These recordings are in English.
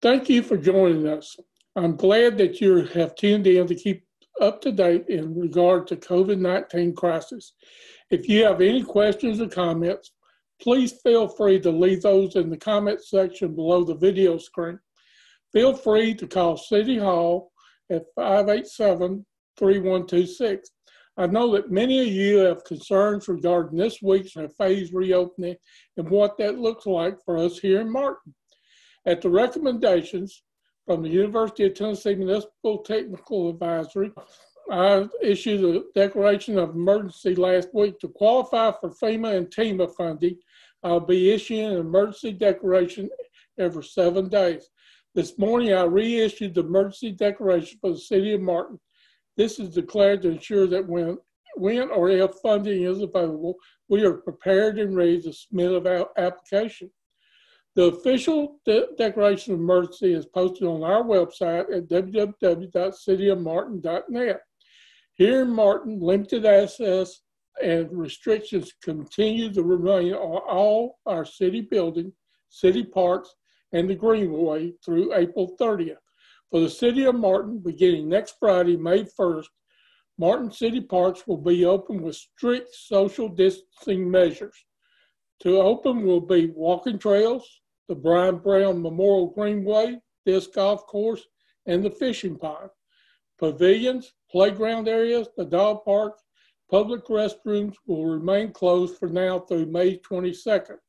Thank you for joining us. I'm glad that you have tuned in to keep up to date in regard to COVID-19 crisis. If you have any questions or comments, please feel free to leave those in the comment section below the video screen. Feel free to call City Hall at 587-3126. I know that many of you have concerns regarding this week's phase reopening and what that looks like for us here in Martin. At the recommendations from the University of Tennessee Municipal Technical Advisory, I issued a declaration of emergency last week. To qualify for FEMA and TEMA funding, I'll be issuing an emergency declaration every 7 days. This morning, I reissued the emergency declaration for the City of Martin. This is declared to ensure that when or if funding is available, we are prepared and ready to submit an application. The official declaration of emergency is posted on our website at www.cityofmartin.net. Here in Martin, limited access and restrictions continue to remain on all our city buildings, city parks, and the Greenway through April 30th. For the City of Martin, beginning next Friday, May 1st, Martin City Parks will be open with strict social distancing measures. To open will be walking trails, the Brian Brown Memorial Greenway, disc golf course, and the fishing pond. Pavilions, playground areas, the dog park, public restrooms will remain closed for now through May 22nd.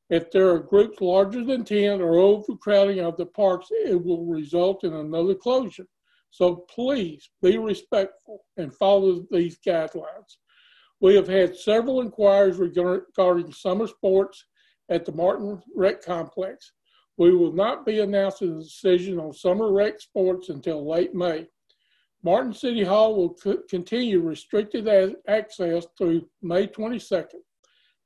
If there are groups larger than 10 or overcrowding of the parks, it will result in another closure. So please be respectful and follow these guidelines. We have had several inquiries regarding summer sports at the Martin Rec Complex. We will not be announcing a decision on summer rec sports until late May. Martin City Hall will continue restricted access through May 22nd.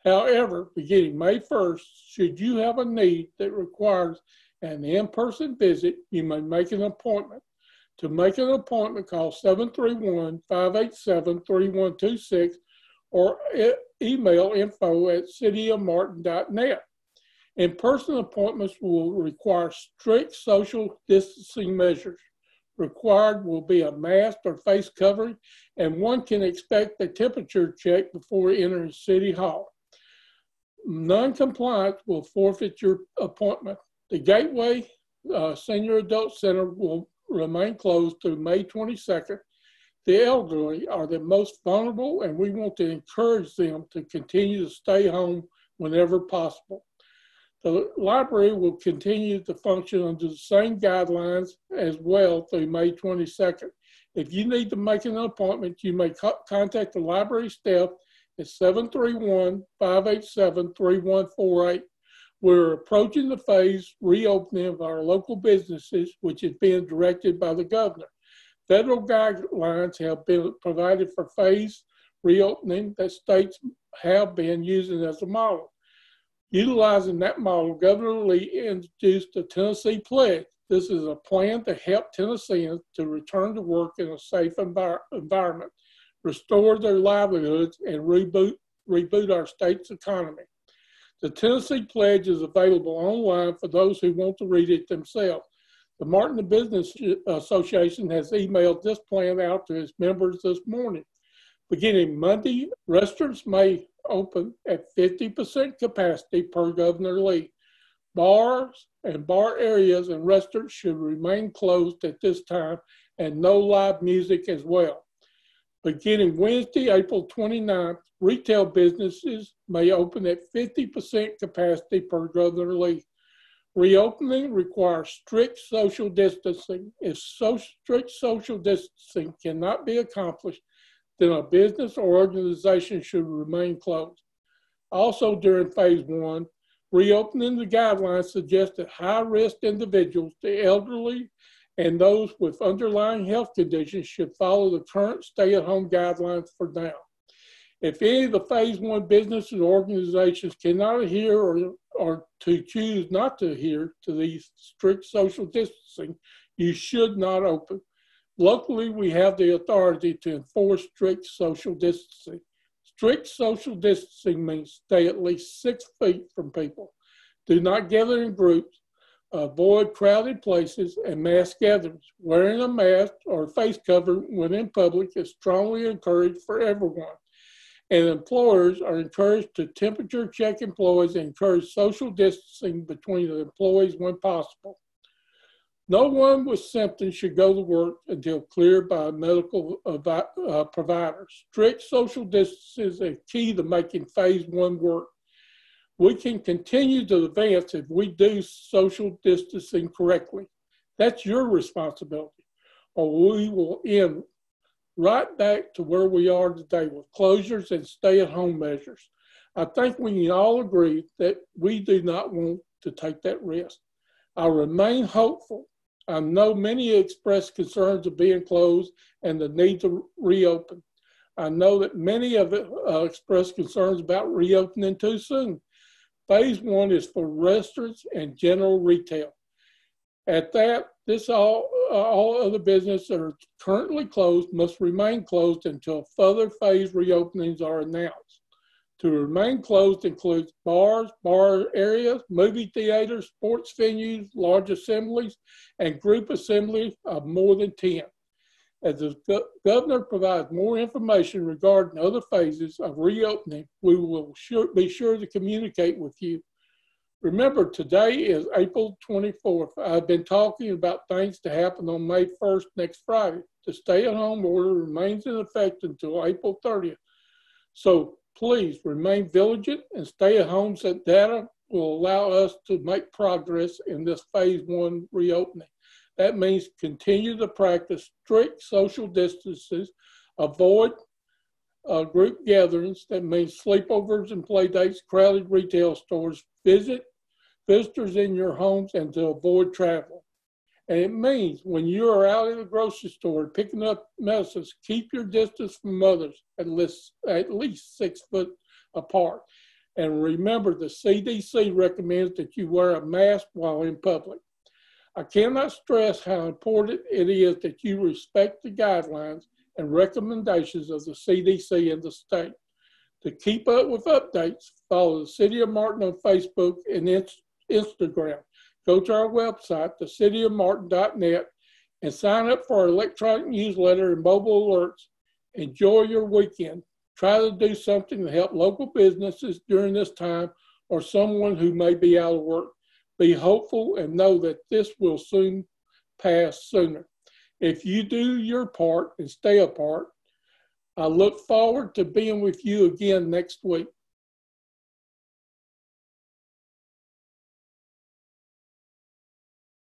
However, beginning May 1st, should you have a need that requires an in-person visit, you may make an appointment. To make an appointment, call 731-587-3126 or email info@cityofmartin.net. In-person appointments will require strict social distancing measures. Required will be a mask or face covering, and one can expect a temperature check before entering City Hall. Non-compliance will forfeit your appointment. The Gateway Senior Adult Center will remain closed through May 22nd. The elderly are the most vulnerable, and we want to encourage them to continue to stay home whenever possible. The library will continue to function under the same guidelines as well through May 22nd. If you need to make an appointment, you may contact the library staff at 731-587-3148. We're approaching the phase reopening of our local businesses, which is being directed by the governor. Federal guidelines have been provided for phase reopening that states have been using as a model. Utilizing that model, Governor Lee introduced the Tennessee Pledge. This is a plan to help Tennesseans to return to work in a safe environment, restore their livelihoods, and reboot our state's economy. The Tennessee Pledge is available online for those who want to read it themselves. The Martin Business Association has emailed this plan out to its members this morning. Beginning Monday, restaurants may open at 50% capacity per Governor Lee. Bars and bar areas and restaurants should remain closed at this time, and no live music as well. Beginning Wednesday, April 29th, retail businesses may open at 50% capacity per Governor Lee. Reopening requires strict social distancing. If strict social distancing cannot be accomplished, then a business or organization should remain closed. Also during phase one, reopening the guidelines suggest that high-risk individuals, the elderly, and those with underlying health conditions should follow the current stay-at-home guidelines for now. If any of the phase one businesses or organizations cannot adhere or to choose not to adhere to these strict social distancing, you should not open. Locally, we have the authority to enforce strict social distancing. Strict social distancing means stay at least 6 feet from people. Do not gather in groups. avoid crowded places and mass gatherings. Wearing a mask or face cover when in public is strongly encouraged for everyone. And employers are encouraged to temperature check employees and encourage social distancing between the employees when possible. No one with symptoms should go to work until cleared by a medical provider. Strict social distancing is a key to making phase one work. We can continue to advance if we do social distancing correctly. That's your responsibility, or we will end right back to where we are today with closures and stay-at-home measures. I think we can all agree that we do not want to take that risk. I remain hopeful. I know many express concerns of being closed and the need to reopen. I know that many of it express concerns about reopening too soon. Phase one is for restaurants and general retail. At that, all other businesses that are currently closed must remain closed until further phase reopenings are announced. To remain closed includes bars, bar areas, movie theaters, sports venues, large assemblies, and group assemblies of more than 10. As the governor provides more information regarding other phases of reopening, we will be sure to communicate with you. Remember, today is April 24th. I've been talking about things to happen on May 1st, next Friday. The stay-at-home order remains in effect until April 30th. So please remain vigilant and stay at home so data will allow us to make progress in this phase one reopening. That means continue to practice strict social distances, avoid group gatherings. That means sleepovers and play dates, crowded retail stores, visitors in your homes, and to avoid travel. And it means when you are out in the grocery store picking up medicines, keep your distance from others at least 6 foot apart. And remember, the CDC recommends that you wear a mask while in public. I cannot stress how important it is that you respect the guidelines and recommendations of the CDC and the state. To keep up with updates, follow the City of Martin on Facebook and Instagram. Go to our website, thecityofmartin.net, and sign up for our electronic newsletter and mobile alerts. Enjoy your weekend. Try to do something to help local businesses during this time or someone who may be out of work. Be hopeful and know that this will soon pass sooner. If you do your part and stay apart, I look forward to being with you again next week.